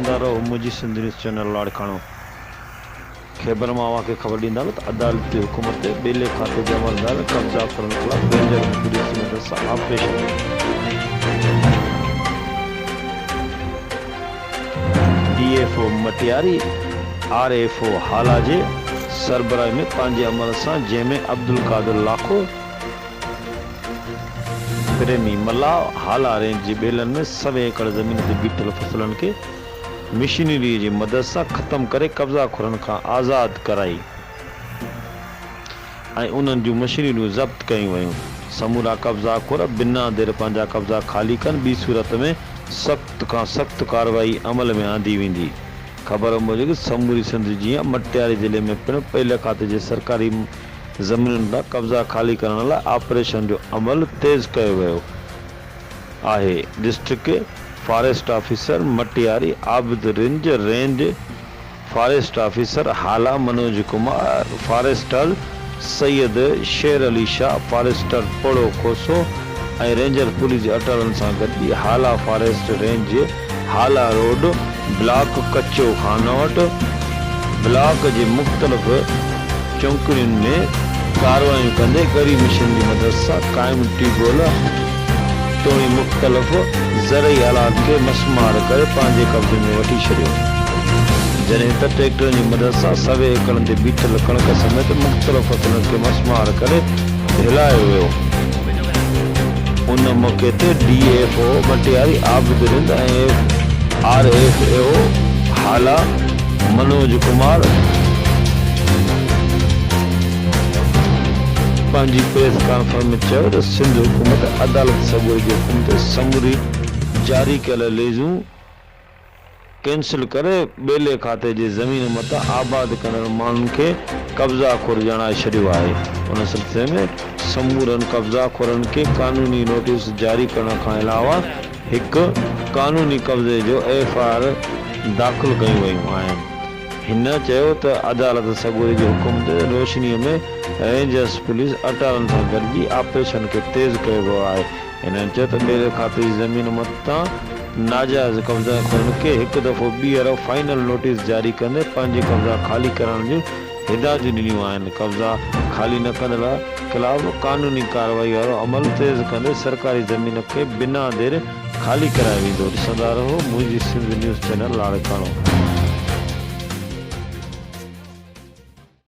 ॾिसंदा रहो मुंहिंजी सिंध न्यूज़ चैनल लाड़काणो। खैबर मां खे ख़बर ॾींदा त अदालती हुकुम ते ॿेले खाते जे अमलदार कब्ज़ा करण खिलाफ़ रेंजर पुलिस जी मदद सां ऑपरेशन DFO मटियारी RFO हाला जे सरबराही में पंहिंजे अमल सां, जंहिंमें अब्दुल कादिर लाखो, प्रेमी मल्लाह हाला रेंज जे ॿेलनि में 100 एकड़ ज़मीन ते बीठल फसलनि खे मशीनरी जी मदद सां ख़त्म करे कब्ज़ा खुरनि खां आज़ाद कराई ऐं उन्हनि जूं मशीनरियूं ज़ब्त कयूं वयूं। समूरा कब्ज़ा खुर बिना देर पंहिंजा कब्ज़ा ख़ाली कनि, ॿी सूरत में सख़्त खां सख़्त कार्रवाई अमल में आंदी वेंदी। ख़बर मूजिब समूरी सिंध जीअं मटियारी ज़िले में पिणु पहिले खाते जे सरकारी ज़मीनुनि लाइ कब्ज़ा ख़ाली करण लाइ ऑपरेशन जो अमल तेज़ कयो वियो आहे। District forest officer Matiari Abid range forest officer Hala Manoj Kumar, forester Syed Sher Ali Shah, forester Podo Khoso ऐं रेंजर पुलिस जे अटलनि सां गॾु हाला फॉरेस्ट रेंज जे हाला रोड ब्लॉक कच्चो खानवट ब्लॉक जे मुख़्तलिफ़ चौकियुनि में कार्रवाइयूं कंदे गरी मिशन जी मदद सां क़ाइम टीगोल तोड़ी मुख़्तलिफ़ ज़रई आलात खे मसमार करे पंहिंजे कब्ज़े में वठी छॾियो, जॾहिं त ट्रैक्टरनि जी मदद सां 100 एकड़नि ते बीठल कणक समेत मुख़्तलिफ़ फसलनि खे मसमार करे हिलायो वियो। उन मौक़े ते DFO मटियारी आबिद रिंद ऐं RFO हाला मनोज कुमार पंहिंजी प्रेस कॉन्फ्रेंस में चयो त सिंध हुकूमत अदालत सबूरी जे हुकुम ते समूरी जारी कयल लेज़ूं कैंसिल करे ॿेले खाते जे ज़मीन मथां आबाद करण माण्हुनि खे कब्ज़ा खुर ॼाणाए छॾियो आहे। उन सिलसिले में समूरनि कब्ज़ा खुरनि खे कानूनी नोटिस जारी करण खां अलावा हिकु कानूनी कब्ज़े जो FIR दाख़िल कयूं वयूं आहिनि। हिन चयो त अदालत सबूरी जे हुकुम ते रोशनीअ में रेंजर्स पुलिस अटारनि सां गॾिजी ऑपरेशन खे तेज़ कयो वियो आहे। हिननि चयो त ॿेले खाते जी ज़मीन मथां नाजाइज़ कब्ज़ा खुरनि खे हिकु दफ़ो ॿीहर फाइनल नोटिस जारी कंदे पंहिंजे कब्ज़ा ख़ाली करण जूं हिदायतूं ॾिनियूं आहिनि। कब्ज़ा ख़ाली न कंदड़ ख़िलाफ़ कानूनी कार्रवाई वारो अमल तेज़ कंदे सरकारी ज़मीन खे बिना देर ख़ाली करायो वेंदो। ॾिसंदा रहो मुंहिंजी सिंध न्यूज़ चैनल लाड़काणो।